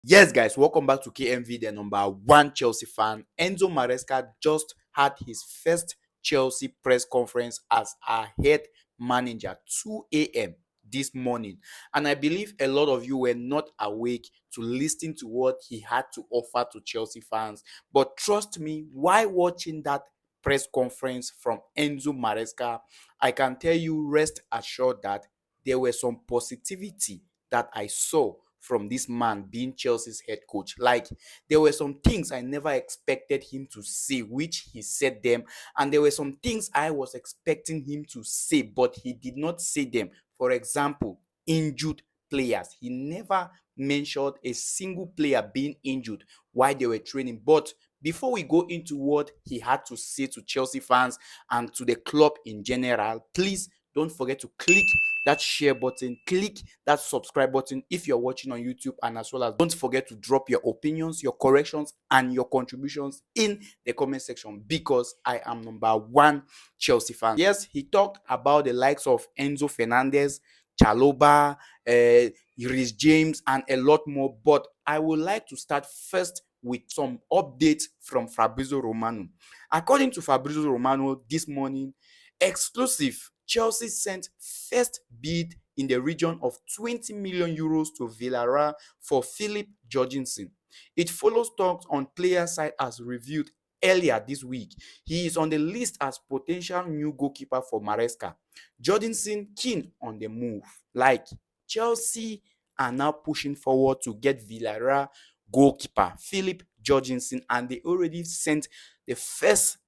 Yes, guys, welcome back to KMV, the number one Chelsea fan. Enzo Maresca just had his first Chelsea press conference as our head manager, 2 a.m. this morning. And I believe a lot of you were not awake to listen to what he had to offer to Chelsea fans. But trust me, while watching that press conference from Enzo Maresca, I can tell you, rest assured that there were some positivity that I saw from this man being Chelsea's head coach. Like, there were some things I never expected him to say, which he said them, and there were some things I was expecting him to say, but he did not say them. For example, injured players. He never mentioned a single player being injured while they were training. But before we go into what he had to say to Chelsea fans and to the club in general, please don't forget to click that share button, click that subscribe button if you're watching on YouTube, and as well as don't forget to drop your opinions, your corrections, and your contributions in the comment section, because I am number one Chelsea fan. Yes, he talked about the likes of Enzo Fernandez, Chalobah, Reece James, and a lot more, but I would like to start first with some updates from Fabrizio Romano. According to Fabrizio Romano this morning, exclusive, Chelsea sent first bid in the region of 20 million euros to Villarreal for Filip Jorgensen. It follows talks on player side as reviewed earlier this week. He is on the list as potential new goalkeeper for Maresca. Jørgensen keen on the move. Like, Chelsea are now pushing forward to get Villarreal goalkeeper Filip Jorgensen, and they already sent the first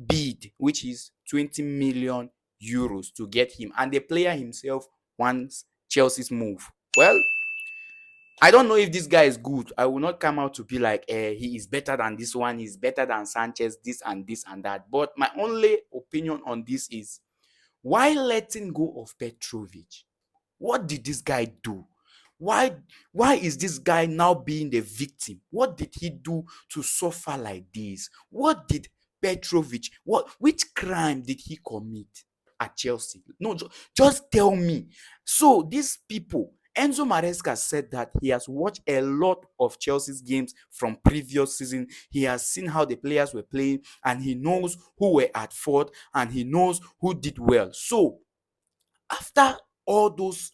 bid, which is 20 million euros to get him, and the player himself wants Chelsea's move. Well, I don't know if this guy is good. I will not come out to be like, he is better than this one, he's better than Sanchez, this and that. But my only opinion on this is, why letting go of Petrovic? What did this guy do? Why is this guy now being the victim? What did he do to suffer like this? What did Petrovic, which crime did he commit at Chelsea? No, just tell me. So these people, Enzo Maresca said that he has watched a lot of Chelsea's games from previous season. He has seen how the players were playing, and he knows who were at fault, and he knows who did well. So after all those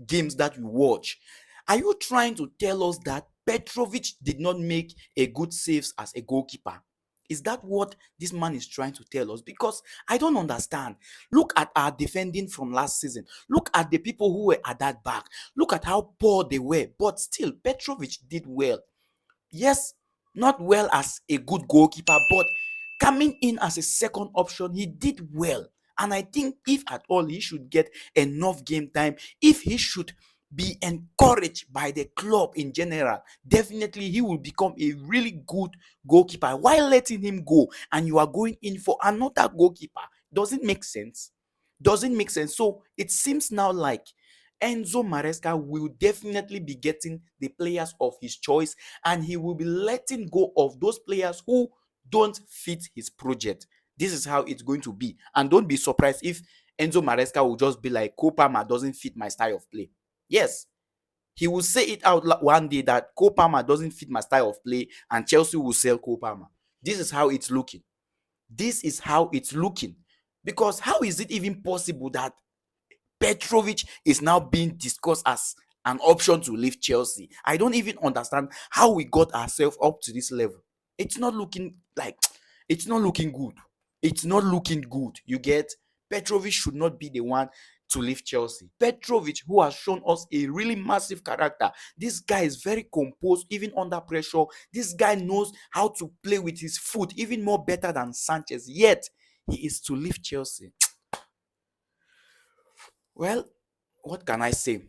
games that we watch, are you trying to tell us that Petrovic did not make a good saves as a goalkeeper? Is that what this man is trying to tell us? Because I don't understand. Look at our defending from last season. Look at the people who were at that back. Look at how poor they were. But still, Petrovic did well. Yes, not well as a good goalkeeper, but coming in as a second option, he did well. And I think if at all he should get enough game time, if he should be encouraged by the club in general, definitely he will become a really good goalkeeper. Why letting him go and you are going in for another goalkeeper? Doesn't make sense. Doesn't make sense. So it seems now like Enzo Maresca will definitely be getting the players of his choice, and he will be letting go of those players who don't fit his project. This is how it's going to be. And don't be surprised if Enzo Maresca will just be like, Cole Palmer doesn't fit my style of play. Yes, he will say it out one day that Cole Palmer doesn't fit my style of play, and Chelsea will sell Cole Palmer. This is how it's looking. This is how it's looking. Because how is it even possible that Petrovic is now being discussed as an option to leave Chelsea? I don't even understand how we got ourselves up to this level. It's not looking like, it's not looking good. It's not looking good. You get? Petrovic should not be the one to leave Chelsea. Petrovic, who has shown us a really massive character. This guy is very composed, even under pressure. This guy knows how to play with his foot, even more better than Sanchez. Yet, he is to leave Chelsea. Well, what can I say?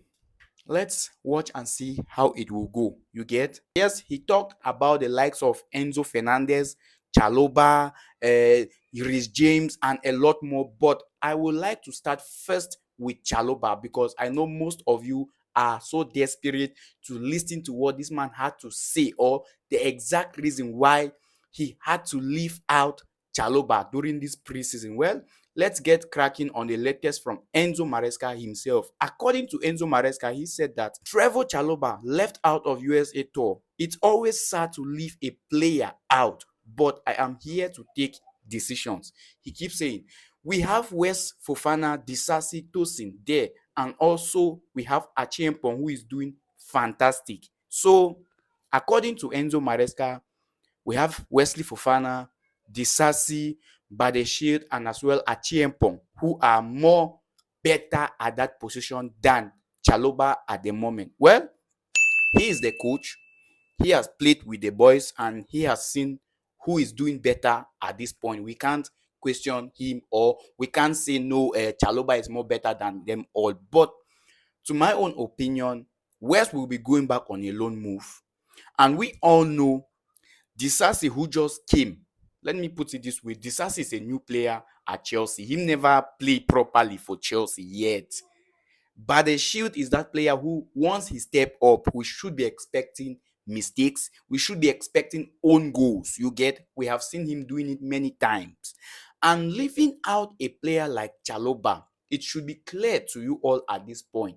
Let's watch and see how it will go. You get? Yes, he talked about the likes of Enzo Fernandez, Chalobah, Reece James, and a lot more. But I would like to start first with Chalobah, because I know most of you are so desperate to listen to what this man had to say, or the exact reason why he had to leave out Chalobah during this preseason. Well, let's get cracking on the latest from Enzo Maresca himself. According to Enzo Maresca, he said that Trevor Chalobah left out of USA tour It's always sad to leave a player out, but I am here to take decisions. He keeps saying, we have West Fofana, Disasi, Tosin there, and also we have Achiempong who is doing fantastic. So, according to Enzo Maresca, we have Wesley Fofana, Disasi, Badeshield, and as well Achiempong, who are more better at that position than Chalobah at the moment. Well, he is the coach. He has played with the boys and he has seen who is doing better at this point. We can't question him, or we can't say no, Chalobah is more better than them all. But to my own opinion, West will be going back on a loan move. And we all know Disasi, who just came. Let me put it this way. Disasi is a new player at Chelsea. He never played properly for Chelsea yet. But the Shield is that player who, once he step up, we should be expecting mistakes. We should be expecting own goals. You get? We have seen him doing it many times. And leaving out a player like Chalobah, it should be clear to you all at this point.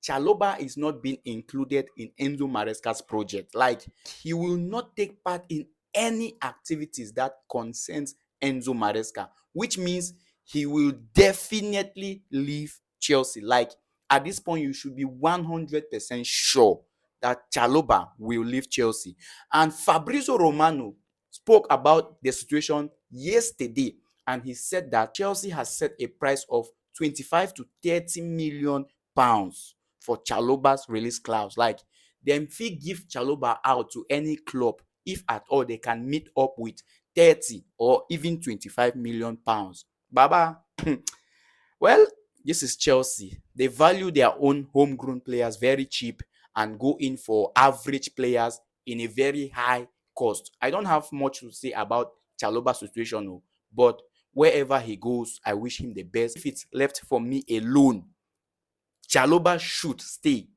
Chalobah is not being included in Enzo Maresca's project. Like, he will not take part in any activities that concerns Enzo Maresca, which means he will definitely leave Chelsea. Like, at this point, you should be 100% sure that Chalobah will leave Chelsea. And Fabrizio Romano spoke about the situation yesterday, and he said that Chelsea has set a price of 25 to 30 million pounds for Chalobah's release clause. Like, them fit give Chalobah out to any club if at all they can meet up with 30 or even 25 million pounds. Baba, well, this is Chelsea. They value their own homegrown players very cheap and go in for average players in a very high cost. I don't have much to say about Chalobah's situation, but wherever he goes, I wish him the best. If it's left for me alone, Chalobah should stay.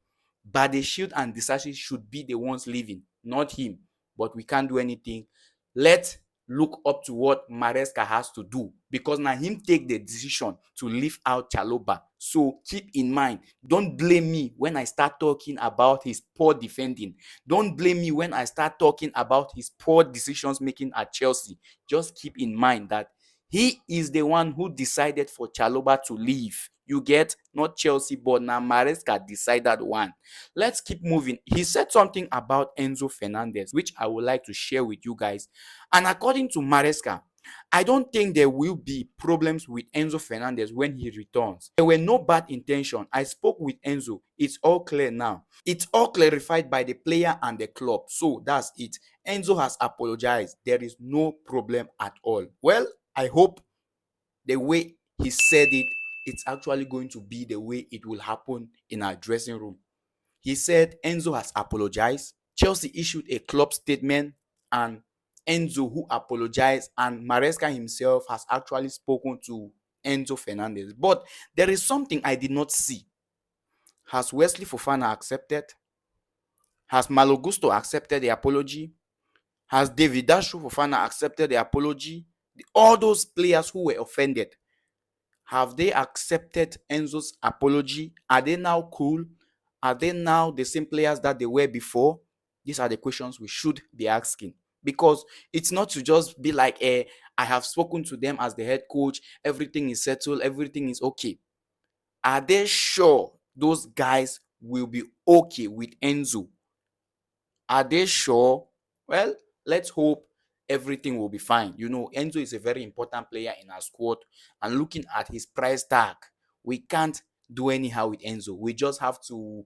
Badeshield and Disasi should be the ones leaving, not him. But we can't do anything. Let's look up to what Maresca has to do, because now him take the decision to leave out Chalobah. So keep in mind, don't blame me when I start talking about his poor defending. Don't blame me when I start talking about his poor decisions making at Chelsea. Just keep in mind that he is the one who decided for Chalobah to leave. You get? Not Chelsea, but now Maresca decided one. Let's keep moving. He said something about Enzo Fernandez, which I would like to share with you guys. And according to Maresca, I don't think there will be problems with Enzo Fernandez when he returns. There were no bad intention. I spoke with Enzo. It's all clear now. It's all clarified by the player and the club. So that's it. Enzo has apologized. There is no problem at all. Well, I hope the way he said it, it's actually going to be the way it will happen in our dressing room. He said Enzo has apologized. Chelsea issued a club statement, and Enzo, who apologized, and Maresca himself has actually spoken to Enzo Fernandez. But there is something I did not see. Has Wesley Fofana accepted? Has Malo Gusto accepted the apology? Has David Dashu Fofana accepted the apology? All those players who were offended, have they accepted Enzo's apology? Are they now cool? Are they now the same players that they were before? These are the questions we should be asking. Because it's not to just be like, I have spoken to them as the head coach, everything is settled, everything is okay. Are they sure those guys will be okay with Enzo? Are they sure? Well, let's hope everything will be fine. You know, Enzo is a very important player in our squad, and looking at his price tag, we can't do anyhow with Enzo. We just have to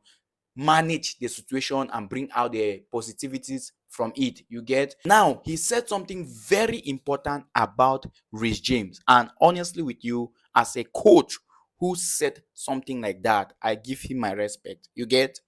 manage the situation and bring out the positivities from it. You get? Now, he said something very important about Reece James, and honestly with you, as a coach who said something like that, I give him my respect. You get?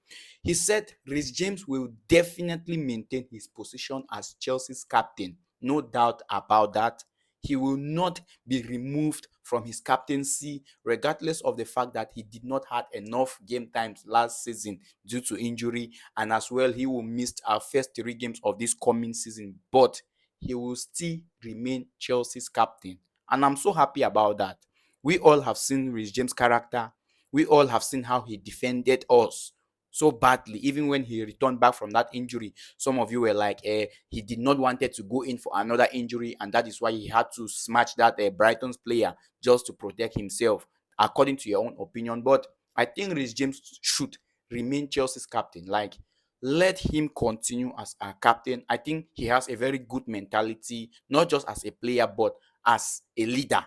He said Reece James will definitely maintain his position as Chelsea's captain. No doubt about that. He will not be removed from his captaincy, regardless of the fact that he did not have enough game times last season due to injury, and as well he will miss our first 3 games of this coming season. But he will still remain Chelsea's captain, and I'm so happy about that. We all have seen Reece James' character. We all have seen how he defended us so badly. Even when he returned back from that injury, some of you were like, he did not wanted to go in for another injury, and that is why he had to smash that Brighton's player just to protect himself, according to your own opinion. But I think Reece James should remain Chelsea's captain. Like, let him continue as our captain. I think he has a very good mentality, not just as a player, but as a leader.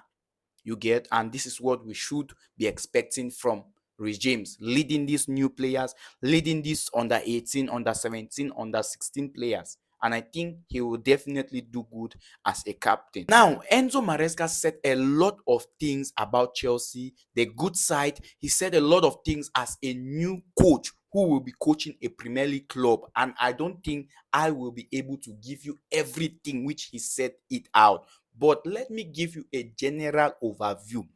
You get, and this is what we should be expecting from Reece James, leading these new players, leading these under 18, under 17, under 16 players. And I think he will definitely do good as a captain. Now, Enzo Maresca said a lot of things about Chelsea, the good side. He said a lot of things as a new coach who will be coaching a Premier League club. And I don't think I will be able to give you everything which he said it out. But let me give you a general overview.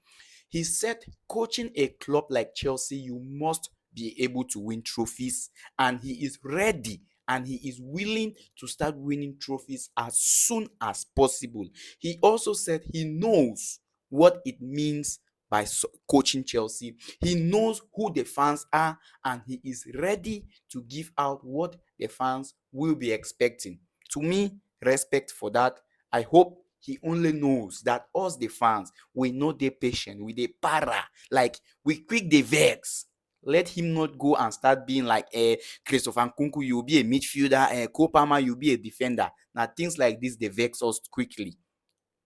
He said, coaching a club like Chelsea, you must be able to win trophies, and he is ready and he is willing to start winning trophies as soon as possible. He also said he knows what it means by coaching Chelsea. He knows who the fans are, and he is ready to give out what the fans will be expecting. To me, respect for that. I hope he only knows that us, the fans, we know the patient, we the para, like we quick the vex. Let him not go and start being like Christopher Nkunku, you'll be a midfielder, Kopama, you'll be a defender. Now things like this, they vex us quickly,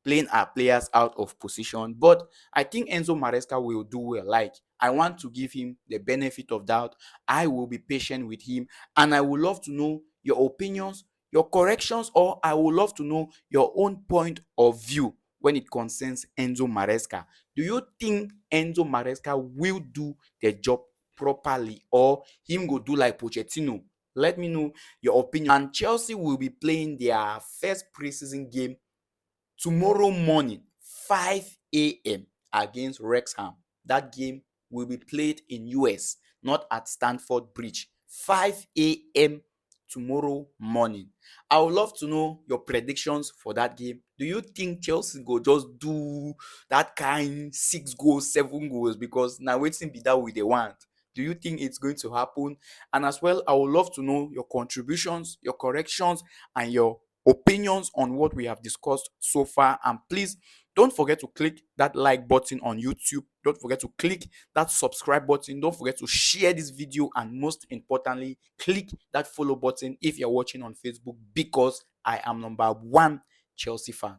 playing our players out of position. But I think Enzo Maresca will do well. Like, I want to give him the benefit of doubt. I will be patient with him, and I would love to know your opinions, your corrections, or I would love to know your own point of view when it concerns Enzo Maresca. Do you think Enzo Maresca will do the job properly, or him go do like Pochettino? Let me know your opinion. And Chelsea will be playing their first preseason game tomorrow morning, 5 a.m. against Wrexham. That game will be played in US, not at Stamford Bridge. 5 a.m. tomorrow morning. I would love to know your predictions for that game. Do you think Chelsea go just do that kind 6 goals, 7 goals? Because now waiting be that with the want. Do you think it's going to happen? And as well, I would love to know your contributions, your corrections, and your opinions on what we have discussed so far. And please don't forget to click that like button on YouTube. Don't forget to click that subscribe button. Don't forget to share this video, and most importantly, click that follow button if you're watching on Facebook, because I am number one Chelsea fan.